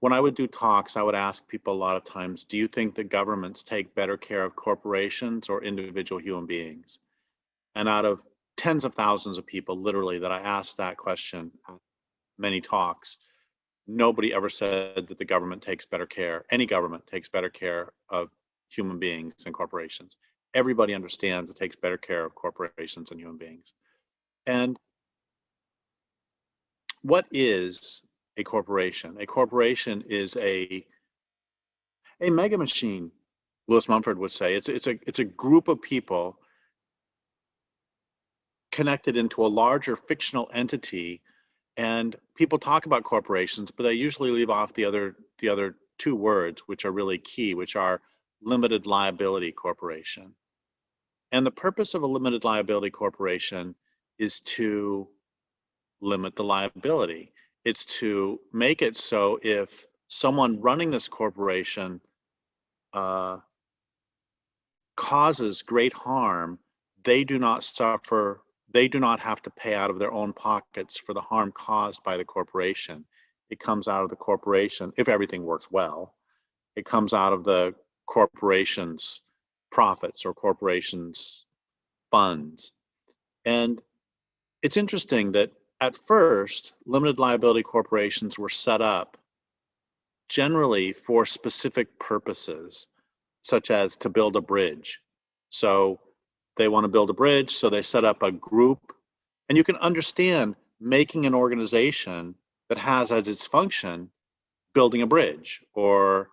when I would do talks, I would ask people a lot of times, do you think that governments take better care of corporations or individual human beings? And out of tens of thousands of people, literally, that I asked that question at many talks, nobody ever said that the government takes better care. Any government takes better care of human beings and corporations. Everybody understands it takes better care of corporations and human beings. And what is a corporation? A corporation is a mega machine. Lewis Mumford would say it's a group of people connected into a larger fictional entity. And people talk about corporations, but they usually leave off the other two words, which are really key, which are limited liability corporation. And the purpose of a limited liability corporation is to limit the liability. It's to make it so if someone running this corporation causes great harm, they do not suffer, they do not have to pay out of their own pockets for the harm caused by the corporation. It comes out of the corporation, if everything works well, it comes out of the corporation's profits or corporation's funds. And it's interesting that at first, limited liability corporations were set up generally for specific purposes, such as to build a bridge. So they want to build a bridge, so they set up a group. And you can understand making an organization that has as its function building a bridge. Or,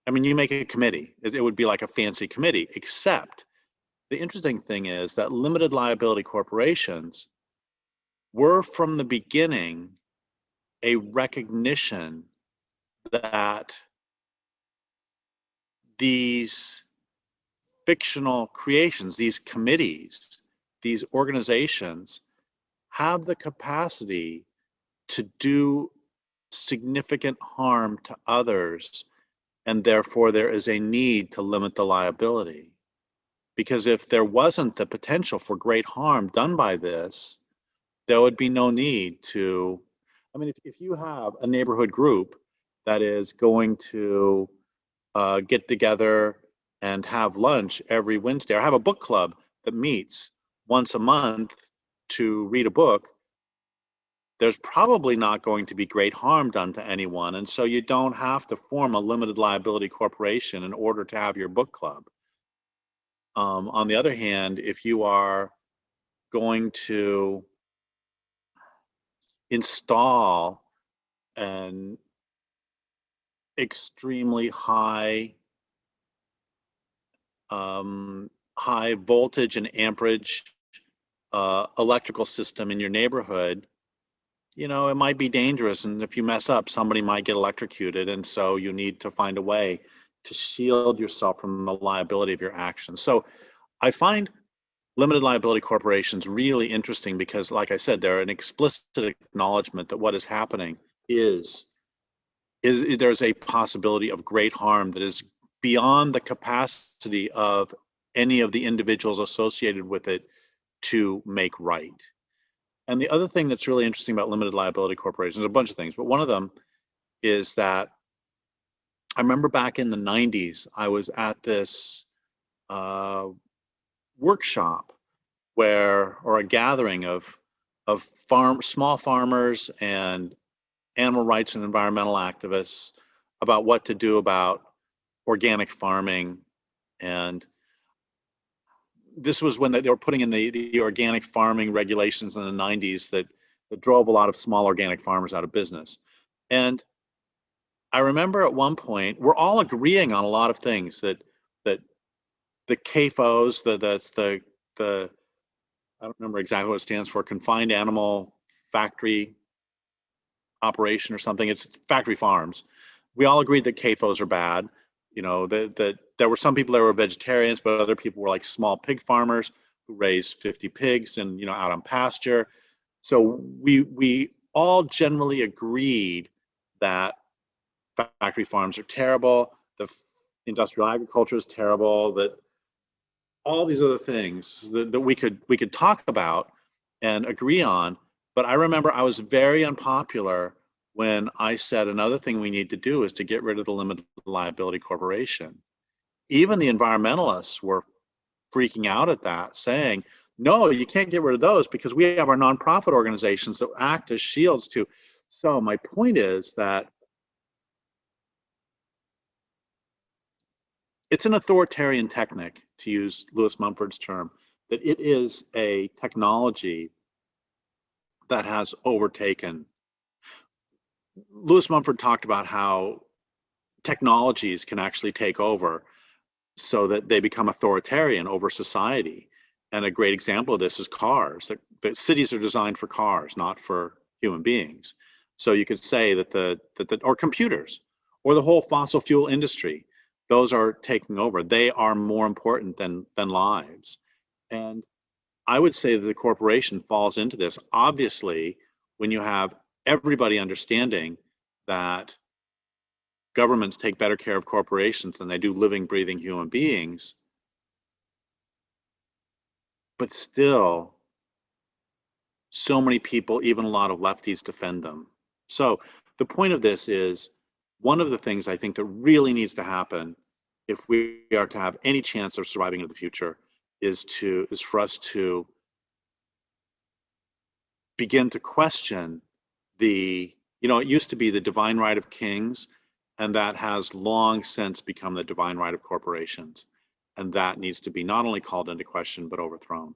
I mean, you make a committee. It would be like a fancy committee, except the interesting thing is that limited liability corporations were from the beginning a recognition that these fictional creations, these committees, these organizations have the capacity to do significant harm to others, and therefore there is a need to limit the liability. Because if there wasn't the potential for great harm done by this, there would be no need to, I mean, if you have a neighborhood group that is going to get together and have lunch every Wednesday, or have a book club that meets once a month to read a book, there's probably not going to be great harm done to anyone. And so you don't have to form a limited liability corporation in order to have your book club. On the other hand, if you are going to install an extremely high voltage and amperage electrical system in your neighborhood, you know, it might be dangerous. And if you mess up, somebody might get electrocuted. And so you need to find a way to shield yourself from the liability of your actions. So I find limited liability corporations really interesting because, like I said, they're an explicit acknowledgement that what is happening is there's a possibility of great harm that is beyond the capacity of any of the individuals associated with it to make right. And the other thing that's really interesting about limited liability corporations, a bunch of things, but one of them is that I remember back in the 90s, I was at this workshop or a gathering of small farmers and animal rights and environmental activists about what to do about organic farming. And this was when they were putting in the organic farming regulations in the 90s that drove a lot of small organic farmers out of business. And I remember at one point, we're all agreeing on a lot of things that the CAFOs, that's the I don't remember exactly what it stands for, Confined Animal Factory Operation or something. It's factory farms. We all agreed that CAFOs are bad. You know, that there were some people that were vegetarians, but other people were like small pig farmers who raised 50 pigs and, you know, out on pasture. So we all generally agreed that factory farms are terrible, the industrial agriculture is terrible, that all these other things that we could talk about and agree on. But I remember I was very unpopular when I said another thing we need to do is to get rid of the limited liability corporation. Even the environmentalists were freaking out at that, saying, no, you can't get rid of those because we have our nonprofit organizations that act as shields to. So my point is that it's an authoritarian technique, to use Lewis Mumford's term, that it is a technology that has overtaken. Lewis Mumford talked about how technologies can actually take over so that they become authoritarian over society. And a great example of this is cars. That cities are designed for cars, not for human beings. So you could say that or computers, or the whole fossil fuel industry, those are taking over. They are more important than lives. And I would say that the corporation falls into this. Obviously, when you have everybody understanding that governments take better care of corporations than they do living, breathing human beings, but still, so many people, even a lot of lefties, defend them. So the point of this is, one of the things I think that really needs to happen if we are to have any chance of surviving into the future is for us to begin to question it used to be the divine right of kings, and that has long since become the divine right of corporations. And that needs to be not only called into question, but overthrown.